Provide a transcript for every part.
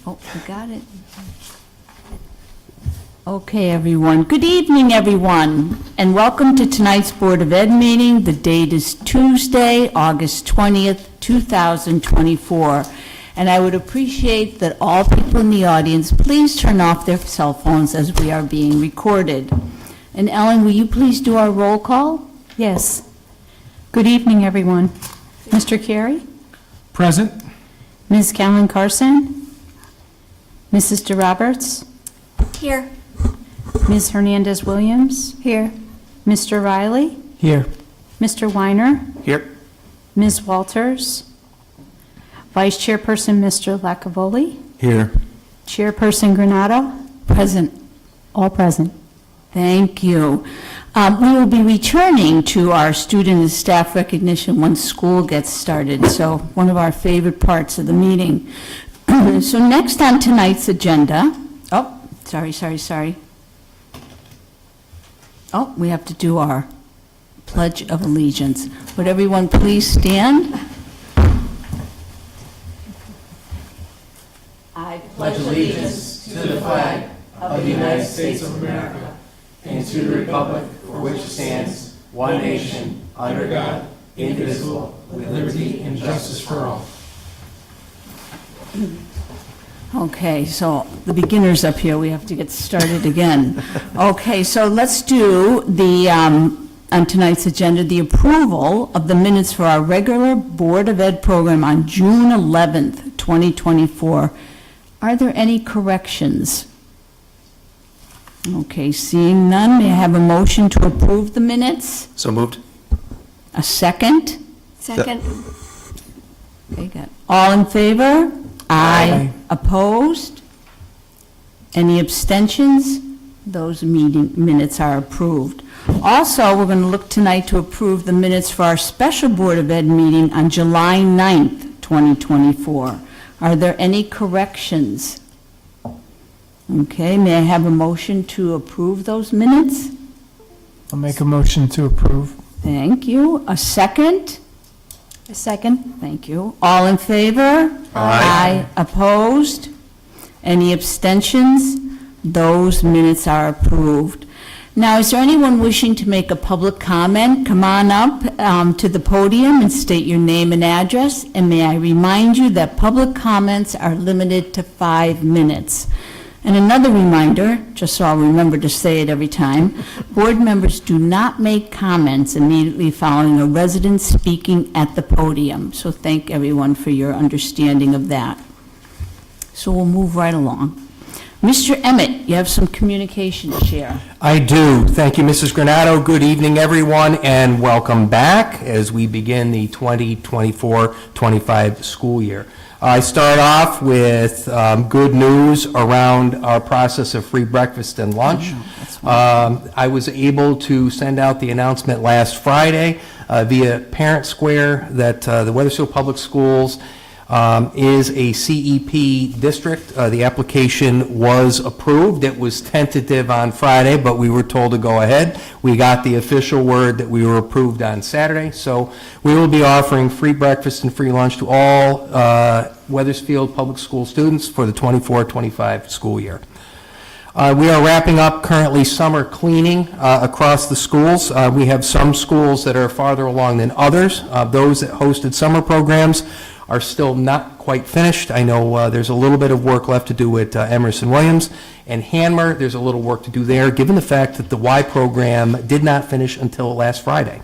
Oh, we got it. Okay, everyone. Good evening, everyone, and welcome to tonight's Board of Ed meeting. The date is Tuesday, August 20th, 2024. And I would appreciate that all people in the audience please turn off their cell phones as we are being recorded. And Ellen, will you please do our roll call? Yes. Good evening, everyone. Mr. Carey? Present. Ms. Callan Carson? Mrs. DeRoberts? Here. Ms. Hernandez-Williams? Here. Mr. Riley? Here. Mr. Weiner? Here. Ms. Walters? Vice Chairperson Mr. Lacavoli? Here. Chairperson Granato? Present. All present. Thank you. We will be returning to our student and staff recognition once school gets started, so one of our favorite parts of the meeting. So next on tonight's agenda, sorry. Oh, we have to do our Pledge of Allegiance. Would everyone please stand? I pledge allegiance to the flag of the United States of America and to the republic for which it stands, one nation, under God, indivisible, with liberty and justice for all. Okay, so the beginners up here, we have to get started again. Okay, so let's do the, on tonight's agenda, the approval of the minutes for our regular Board of Ed program on June 11th, 2024. Are there any corrections? Okay, seeing none, may I have a motion to approve the minutes? So moved. A second? Second. Okay, good. All in favor? Aye. Opposed? Any abstentions? Those meeting minutes are approved. Also, we're going to look tonight to approve the minutes for our special Board of Ed meeting on July 9th, 2024. Are there any corrections? Okay, may I have a motion to approve those minutes? I'll make a motion to approve. Thank you. A second? A second. Thank you. All in favor? Aye. Opposed? Any abstentions? Those minutes are approved. Now, is there anyone wishing to make a public comment? Come on up to the podium and state your name and address. And may I remind you that public comments are limited to 5 minutes. And another reminder, just so I'll remember to say it every time, board members do not make comments immediately following a resident speaking at the podium. So thank everyone for your understanding of that. So we'll move right along. Mr. Emmett, you have some communication to share. I do. Thank you, Mrs. Granato. Good evening, everyone, and welcome back as we begin the 2024-25 school year. I start off with good news around our process of free breakfast and lunch. I was able to send out the announcement last Friday via Parent Square that the Wethersfield Public Schools is a CEP district. The application was approved. It was tentative on Friday, but we were told to go ahead. We got the official word that we were approved on Saturday, so we will be offering free breakfast and free lunch to all Wethersfield Public School students for the 24-25 school year. We are wrapping up currently summer cleaning across the schools. We have some schools that are farther along than others. Those that hosted summer programs are still not quite finished. I know there's a little bit of work left to do at Emerson Williams and Hanmer. There's a little work to do there, given the fact that the Y program did not finish until last Friday.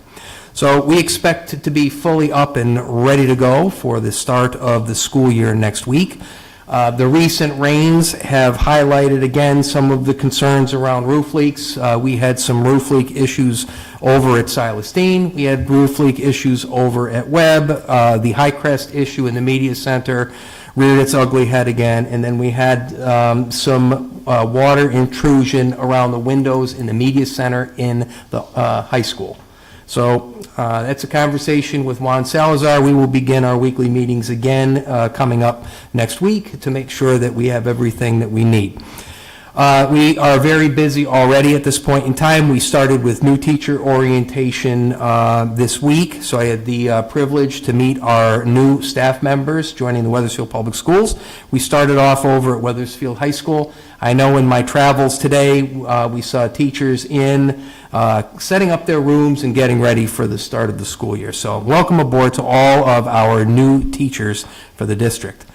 So we expect it to be fully up and ready to go for the start of the school year next week. The recent rains have highlighted again some of the concerns around roof leaks. We had some roof leak issues over at Silas, Deane. We had roof leak issues over at Webb. The high crest issue in the media center reared its ugly head again. And then we had some water intrusion around the windows in the media center in the high school. So that's a conversation with Juan Salazar. We will begin our weekly meetings again coming up next week to make sure that we have everything that we need. We are very busy already at this point in time. We started with new teacher orientation this week, so I had the privilege to meet our new staff members joining the Wethersfield Public Schools. We started off over at Wethersfield High School. I know in my travels today, we saw teachers in setting up their rooms and getting ready for the start of the school year. So welcome aboard to all of our new teachers for the district.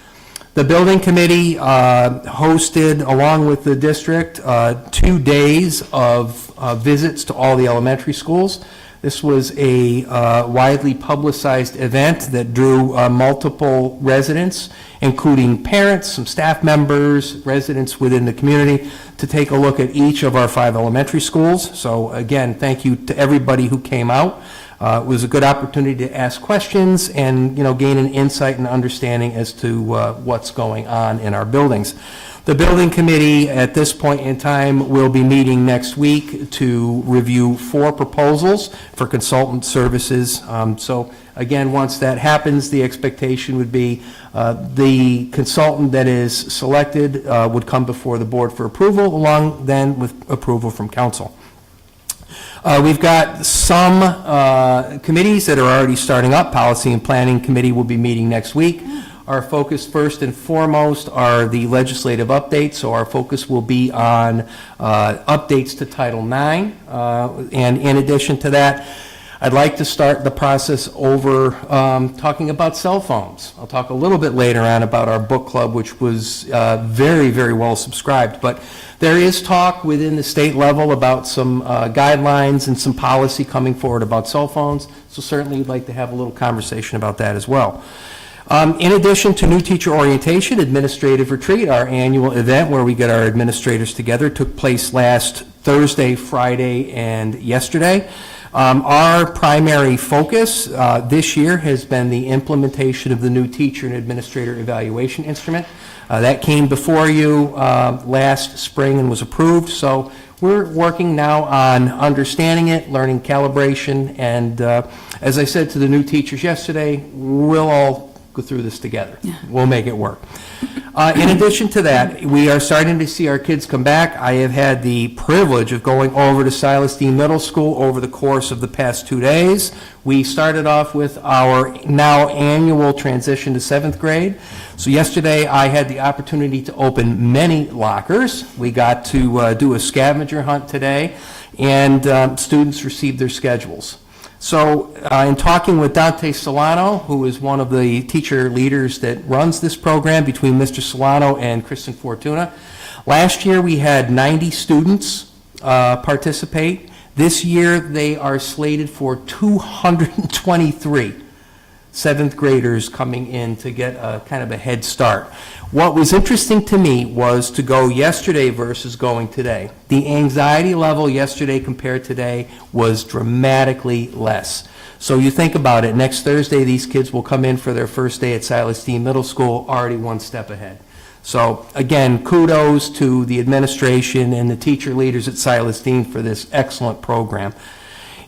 The building committee hosted, along with the district, 2 days of visits to all the elementary schools. This was a widely publicized event that drew multiple residents, including parents, some staff members, residents within the community, to take a look at each of our 5 elementary schools. So again, thank you to everybody who came out. It was a good opportunity to ask questions and, gain an insight and understanding as to what's going on in our buildings. The building committee at this point in time will be meeting next week to review 4 proposals for consultant services. So again, once that happens, the expectation would be the consultant that is selected would come before the board for approval, along then with approval from council. We've got some committees that are already starting up. Policy and Planning Committee will be meeting next week. Our focus first and foremost are the legislative updates, so our focus will be on updates to Title IX. And in addition to that, I'd like to start the process over talking about cell phones. I'll talk a little bit later on about our book club, which was very, very well subscribed. But there is talk within the state level about some guidelines and some policy coming forward about cell phones. So certainly we'd like to have a little conversation about that as well. In addition to new teacher orientation, administrative retreat, our annual event where we get our administrators together, took place last Thursday, Friday, and yesterday. Our primary focus this year has been the implementation of the new teacher and administrator evaluation instrument. That came before you last spring and was approved, so we're working now on understanding it, learning calibration, and as I said to the new teachers yesterday, we'll all go through this together. We'll make it work. In addition to that, we are starting to see our kids come back. I have had the privilege of going over to Silas, Deane Middle School over the course of the past 2 days. We started off with our now annual transition to 7th grade. So yesterday I had the opportunity to open many lockers. We got to do a scavenger hunt today, and students received their schedules. So in talking with Dante Solano, who is one of the teacher leaders that runs this program between Mr. Solano and Kristen Fortuna, last year we had 90 students participate. This year they are slated for 223 7th graders coming in to get a kind of a head start. What was interesting to me was to go yesterday versus going today. The anxiety level yesterday compared to today was dramatically less. So you think about it, next Thursday these kids will come in for their first day at Silas Deane Middle School already 1 step ahead. So again, kudos to the administration and the teacher leaders at Silas Deane for this excellent program.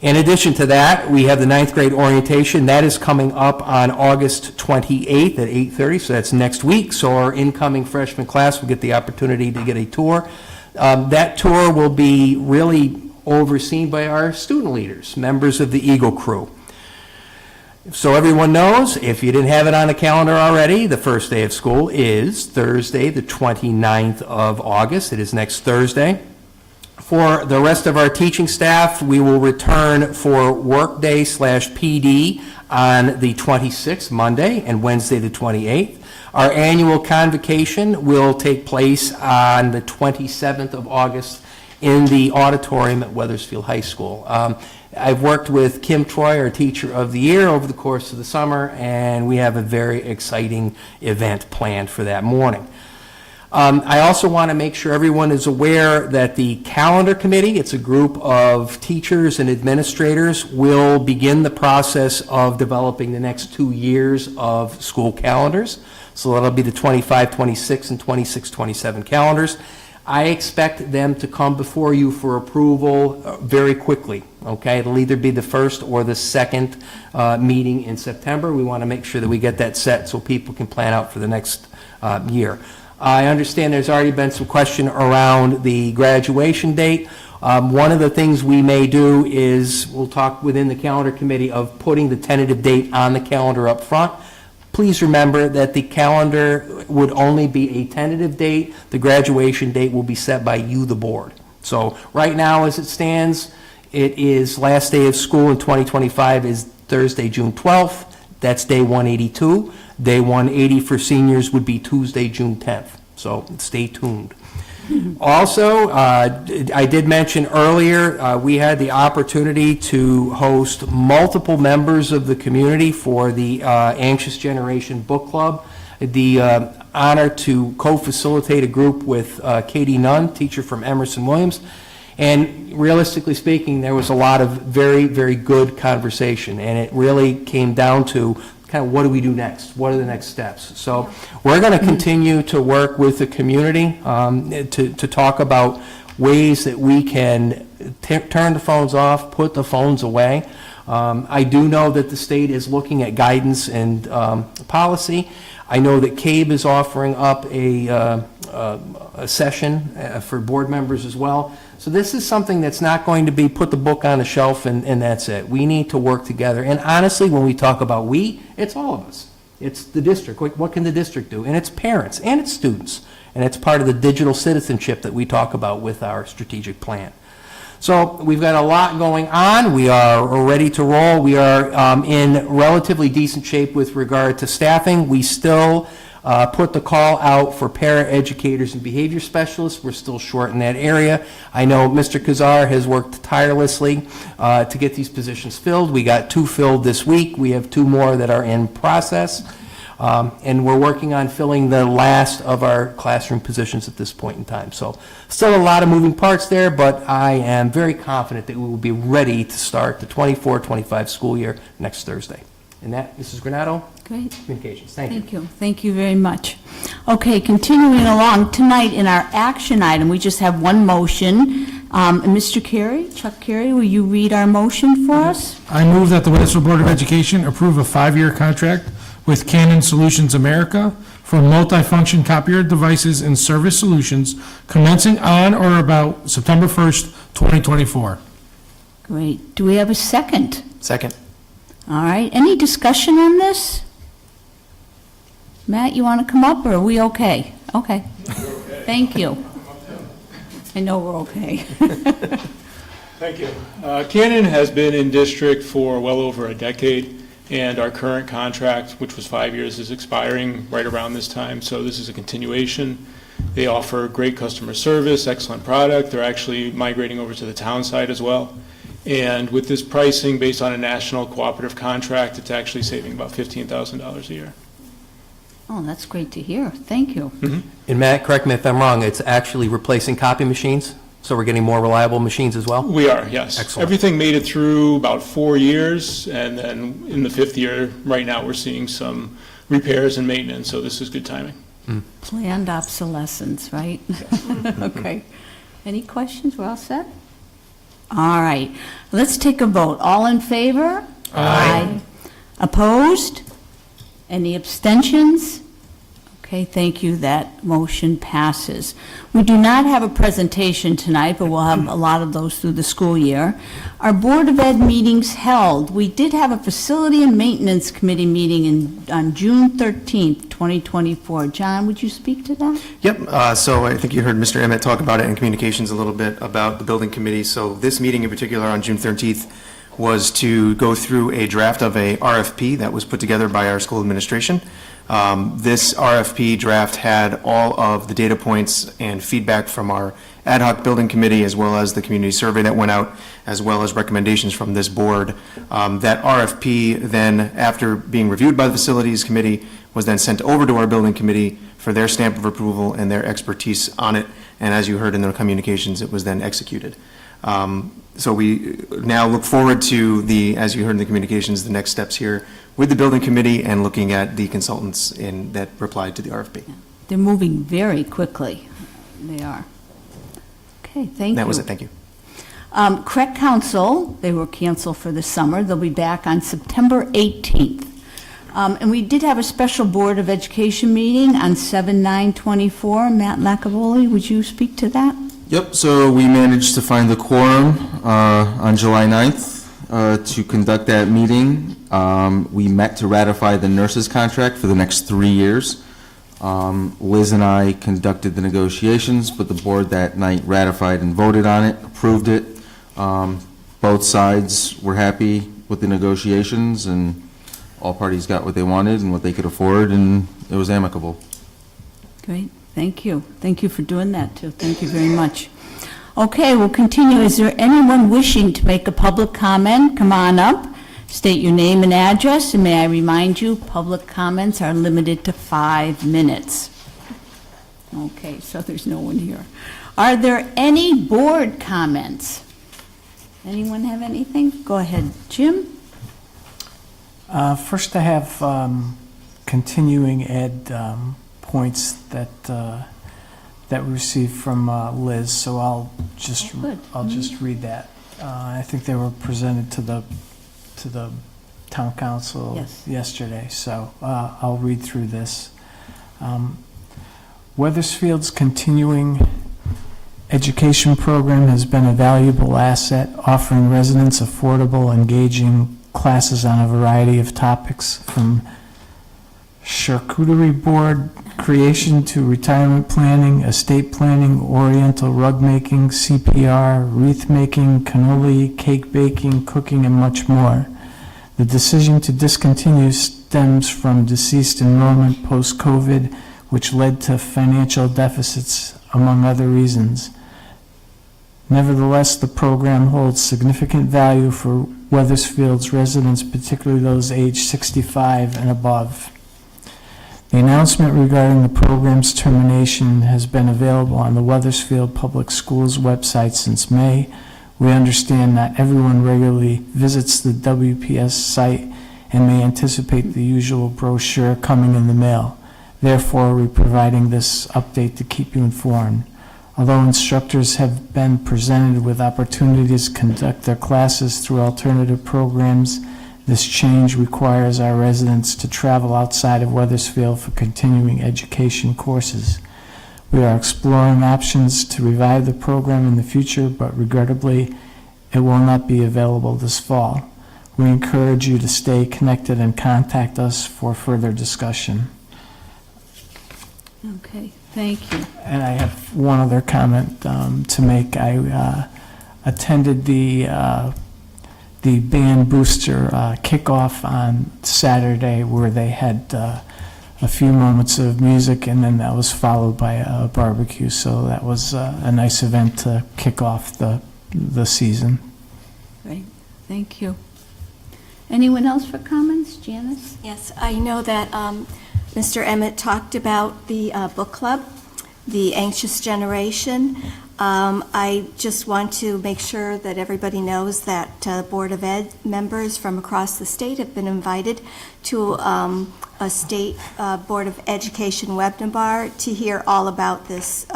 In addition to that, we have the 9th grade orientation. That is coming up on August 28th at 8:30, so that's next week. So our incoming freshman class will get the opportunity to get a tour. That tour will be really overseen by our student leaders, members of the Eagle Crew. So everyone knows, if you didn't have it on the calendar already, the first day of school is Thursday, the 29th of August. It is next Thursday. For the rest of our teaching staff, we will return for workday/PD on the 26th, Monday, and Wednesday the 28th. Our annual convocation will take place on the 27th of August in the auditorium at Wethersfield High School. I've worked with Kim Troy, our Teacher of the Year, over the course of the summer, and we have a very exciting event planned for that morning. I also want to make sure everyone is aware that the calendar committee, it's a group of teachers and administrators, will begin the process of developing the next 2 years of school calendars. So that'll be the 25, 26, and 26, 27 calendars. I expect them to come before you for approval very quickly, okay? It'll either be the first or the second meeting in September. We want to make sure that we get that set so people can plan out for the next year. I understand there's already been some question around the graduation date. One of the things we may do is, we'll talk within the calendar committee of putting the tentative date on the calendar up front. Please remember that the calendar would only be a tentative date. The graduation date will be set by you, the board. So right now, as it stands, it is last day of school in 2025 is Thursday, June 12th. That's day 182. Day 180 for seniors would be Tuesday, June 10th. So stay tuned. Also, I did mention earlier, we had the opportunity to host multiple members of the community for the Anxious Generation Book Club. The honor to co-facilitate a group with Katie Nunn, teacher from Emerson Williams. And realistically speaking, there was a lot of very, very good conversation. And it really came down to kind of what do we do next? What are the next steps? So we're going to continue to work with the community to talk about ways that we can turn the phones off, put the phones away. I do know that the state is looking at guidance and policy. I know that CABE is offering up a session for board members as well. So this is something that's not going to be put the book on the shelf and that's it. We need to work together. And honestly, when we talk about we, it's all of us. It's the district. What can the district do? And it's parents and it's students. And it's part of the digital citizenship that we talk about with our strategic plan. So we've got a lot going on. We are ready to roll. We are in relatively decent shape with regard to staffing. We still put the call out for para-educators and behavior specialists. We're still short in that area. I know Mr. Kazar has worked tirelessly to get these positions filled. We got 2 filled this week. We have 2 more that are in process. And we're working on filling the last of our classroom positions at this point in time. So still a lot of moving parts there, but I am very confident that we will be ready to start the 24-25 school year next Thursday. And that, Mrs. Granato, Great. communications. Thank you. Thank you. Thank you very much. Okay, continuing along, tonight in our action item, we just have one motion. Mr. Carey, Chuck Carey, will you read our motion for us? I move that the Weathersfield Board of Education approve a 5-year contract with Canon Solutions America for multifunction copier devices and service solutions commencing on or about September 1st, 2024. Great. Do we have a second? Second. All right. Any discussion on this? Matt, you want to come up, or are we okay? Okay. Thank you. I know we're okay. Thank you. Canon has been in district for well over a decade, and our current contract, which was 5 years, is expiring right around this time, so this is a continuation. They offer great customer service, excellent product. They're actually migrating over to the town side as well. And with this pricing based on a national cooperative contract, it's actually saving about $15,000 a year. Oh, that's great to hear. Thank you. And Matt, correct me if I'm wrong, it's actually replacing copy machines? So we're getting more reliable machines as well? We are, yes. Excellent. Everything made it through about 4 years, and then in the 5th year, right now, we're seeing some repairs and maintenance, so this is good timing. Planned obsolescence, right? Okay. Any questions? We're all set? All right. Let's take a vote. All in favor? Aye. Opposed? Any abstentions? Okay, thank you. That motion passes. We do not have a presentation tonight, but we'll have a lot of those through the school year. Our Board of Ed meetings held. We did have a Facility and Maintenance Committee meeting on June 13th, 2024. John, would you speak to that? Yep, so I think you heard Mr. Emmett talk about it in communications a little bit about the building committee. So this meeting in particular on June 13th was to go through a draft of a RFP that was put together by our school administration. This RFP draft had all of the data points and feedback from our ad hoc building committee, as well as the community survey that went out, as well as recommendations from this board. That RFP then, after being reviewed by the facilities committee, was then sent over to our building committee for their stamp of approval and their expertise on it. And as you heard in the communications, it was then executed. So we now look forward to as you heard in the communications, the next steps here with the building committee and looking at the consultants that replied to the RFP. They're moving very quickly. They are. Okay, thank you. That was it, thank you. CREC Council, they were canceled for the summer. They'll be back on September 18th. And we did have a special Board of Education meeting on 7/9/24. Matt Lacavoli, would you speak to that? Yep, so we managed to find the quorum on July 9th to conduct that meeting. We met to ratify the nurses' contract for the next 3 years. Liz and I conducted the negotiations, but the board that night ratified and voted on it, approved it. Both sides were happy with the negotiations, and all parties got what they wanted and what they could afford, and it was amicable. Great, thank you. Thank you for doing that, too. Thank you very much. Okay, we'll continue. Is there anyone wishing to make a public comment? Come on up, state your name and address, and may I remind you, public comments are limited to 5 minutes. Okay, so there's no one here. Are there any board comments? Anyone have anything? Go ahead, Jim. First, I have continuing ed points that we received from Liz, so I'll just read that. I think they were presented to the town council yesterday, so I'll read through this. Weathersfield's continuing education program has been a valuable asset, offering residents affordable, engaging classes on a variety of topics, from charcuterie board creation to retirement planning, estate planning, oriental rug making, CPR, wreath making, cannoli, cake baking, cooking, and much more. The decision to discontinue stems from deceased enrollment post-COVID, which led to financial deficits, among other reasons. Nevertheless, the program holds significant value for Weathersfield's residents, particularly those aged 65 and above. The announcement regarding the program's termination has been available on the Weathersfield Public Schools website since May. We understand not everyone regularly visits the WPS site and may anticipate the usual brochure coming in the mail. Therefore, we're providing this update to keep you informed. Although instructors have been presented with opportunities to conduct their classes through alternative programs, this change requires our residents to travel outside of Weathersfield for continuing education courses. We are exploring options to revive the program in the future, but regrettably, it will not be available this fall. We encourage you to stay connected and contact us for further discussion. Okay, thank you. And I have one other comment to make. I attended the band booster kickoff on Saturday, where they had a few moments of music, and then that was followed by a barbecue. So that was a nice event to kick off the season. Great, thank you. Anyone else for comments? Janice? Yes, I know that Mr. Emmett talked about the book club, The Anxious Generation. I just want to make sure that everybody knows that Board of Ed members from across the state have been invited to a state Board of Education webinar to hear all about this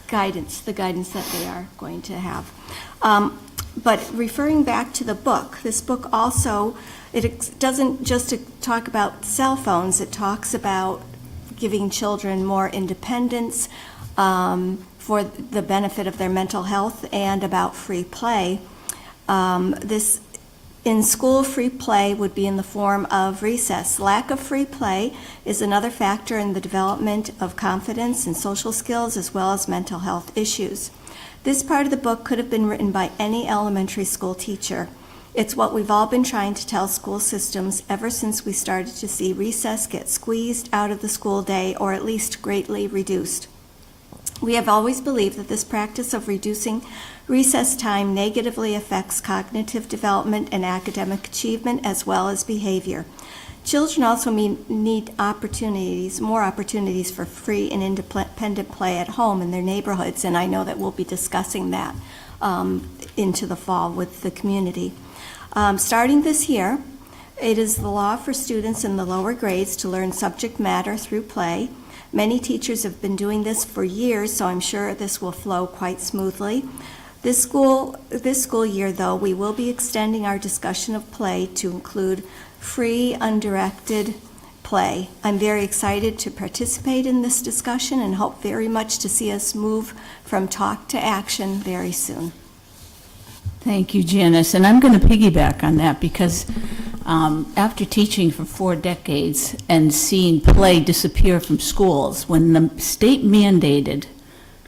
guidance, the guidance that they are going to have. But referring back to the book, this book also, it doesn't just talk about cell phones, it talks about giving children more independence for the benefit of their mental health, and about free play. This in-school free play would be in the form of recess. Lack of free play is another factor in the development of confidence and social skills, as well as mental health issues. This part of the book could have been written by any elementary school teacher. It's what we've all been trying to tell school systems ever since we started to see recess get squeezed out of the school day, or at least greatly reduced. We have always believed that this practice of reducing recess time negatively affects cognitive development and academic achievement, as well as behavior. Children also need opportunities, more opportunities for free and independent play at home in their neighborhoods, and I know that we'll be discussing that into the fall with the community. Starting this year, it is the law for students in the lower grades to learn subject matter through play. Many teachers have been doing this for years, so I'm sure this will flow quite smoothly. This school year, though, we will be extending our discussion of play to include free, undirected play. I'm very excited to participate in this discussion and hope very much to see us move from talk to action very soon. Thank you, Janice. And I'm going to piggyback on that because after teaching for 4 decades and seeing play disappear from schools, when the state mandated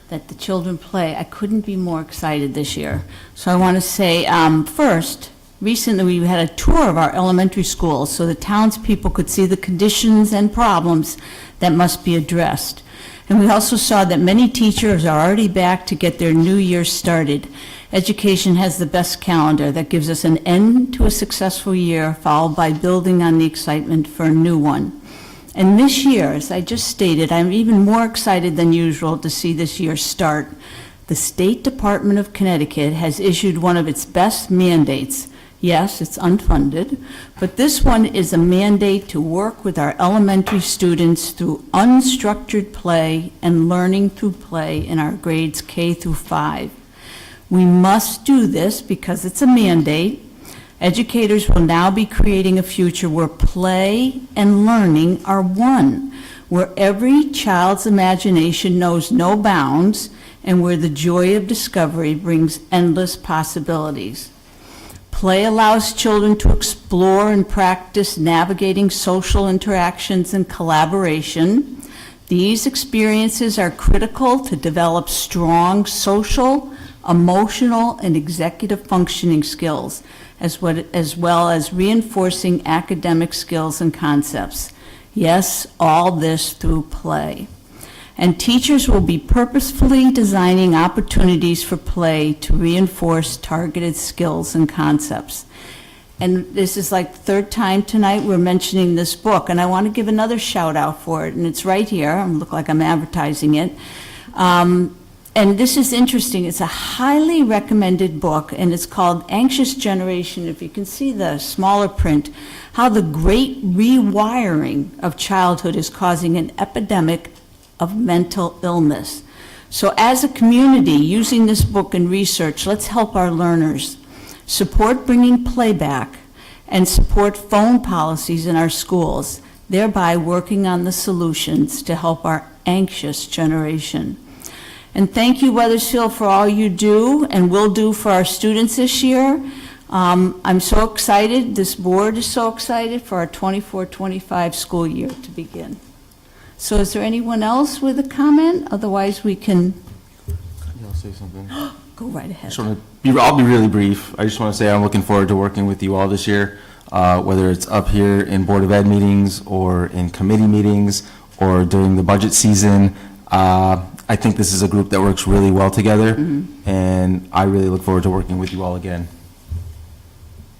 that the children play, I couldn't be more excited this year. So I want to say, first, recently we had a tour of our elementary schools so the townspeople could see the conditions and problems that must be addressed. And we also saw that many teachers are already back to get their new year started. Education has the best calendar that gives us an end to a successful year, followed by building on the excitement for a new one. And this year, as I just stated, I'm even more excited than usual to see this year start. The State Department of Connecticut has issued one of its best mandates. Yes, it's unfunded, but this one is a mandate to work with our elementary students through unstructured play and learning through play in our grades K through 5. We must do this because it's a mandate. Educators will now be creating a future where play and learning are one, where every child's imagination knows no bounds, and where the joy of discovery brings endless possibilities. Play allows children to explore and practice navigating social interactions and collaboration. These experiences are critical to develop strong social, emotional, and executive functioning skills, as well as reinforcing academic skills and concepts. Yes, all this through play. And teachers will be purposefully designing opportunities for play to reinforce targeted skills and concepts. And this is like the 3rd time tonight we're mentioning this book, and I want to give another shout out for it, and it's right here. I look like I'm advertising it. And this is interesting. It's a highly recommended book, and it's called Anxious Generation. If you can see the smaller print, how the great rewiring of childhood is causing an epidemic of mental illness. So as a community, using this book and research, let's help our learners. Support bringing play back and support phone policies in our schools, thereby working on the solutions to help our anxious generation. And thank you, Weathersfield, for all you do and will do for our students this year. I'm so excited, this board is so excited for our 24-25 school year to begin. So is there anyone else with a comment? Otherwise, we can I'll say something. go right ahead. I'll be really brief. I just want to say I'm looking forward to working with you all this year, whether it's up here in Board of Ed meetings or in committee meetings or during the budget season. I think this is a group that works really well together, and I really look forward to working with you all again.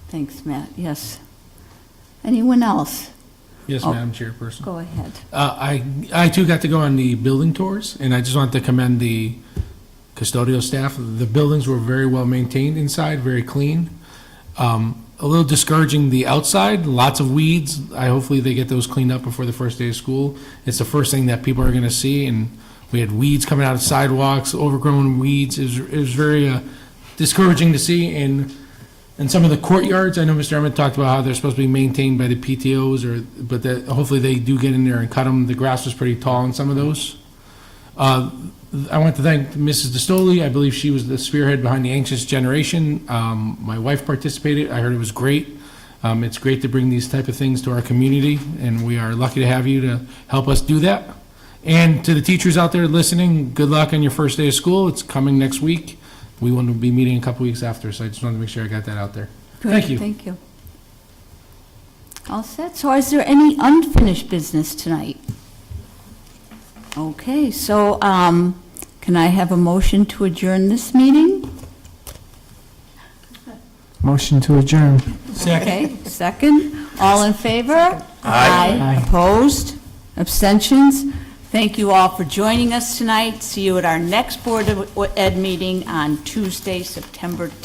Thanks, Matt. Yes. Anyone else? Yes, Oh. Madam Chairperson. Go ahead. I too got to go on the building tours, and I just wanted to commend the custodial staff. The buildings were very well maintained inside, very clean. A little discouraging the outside, lots of weeds. Hopefully they get those cleaned up before the first day of school. It's the first thing that people are going to see, and we had weeds coming out of sidewalks, overgrown weeds. It was very discouraging to see. And some of the courtyards, I know Mr. Emmett talked about how they're supposed to be maintained by the PTOs, but that hopefully they do get in there and cut them. The grass was pretty tall in some of those. I want to thank Mrs. DeStoli. I believe she was the spearhead behind the Anxious Generation. My wife participated. I heard it was great. It's great to bring these type of things to our community, and we are lucky to have you to help us do that. And to the teachers out there listening, good luck on your first day of school. It's coming next week. We want to be meeting a couple weeks after, so I just wanted to make sure I got that out there. Good. Thank you. Thank you. All set. So is there any unfinished business tonight? Okay, so can I have a motion to adjourn this meeting? Motion to adjourn. Okay, second. All in favor? Aye. Opposed? Abstentions? Thank you all for joining us tonight. See you at our next Board of Ed meeting on Tuesday, September 10th.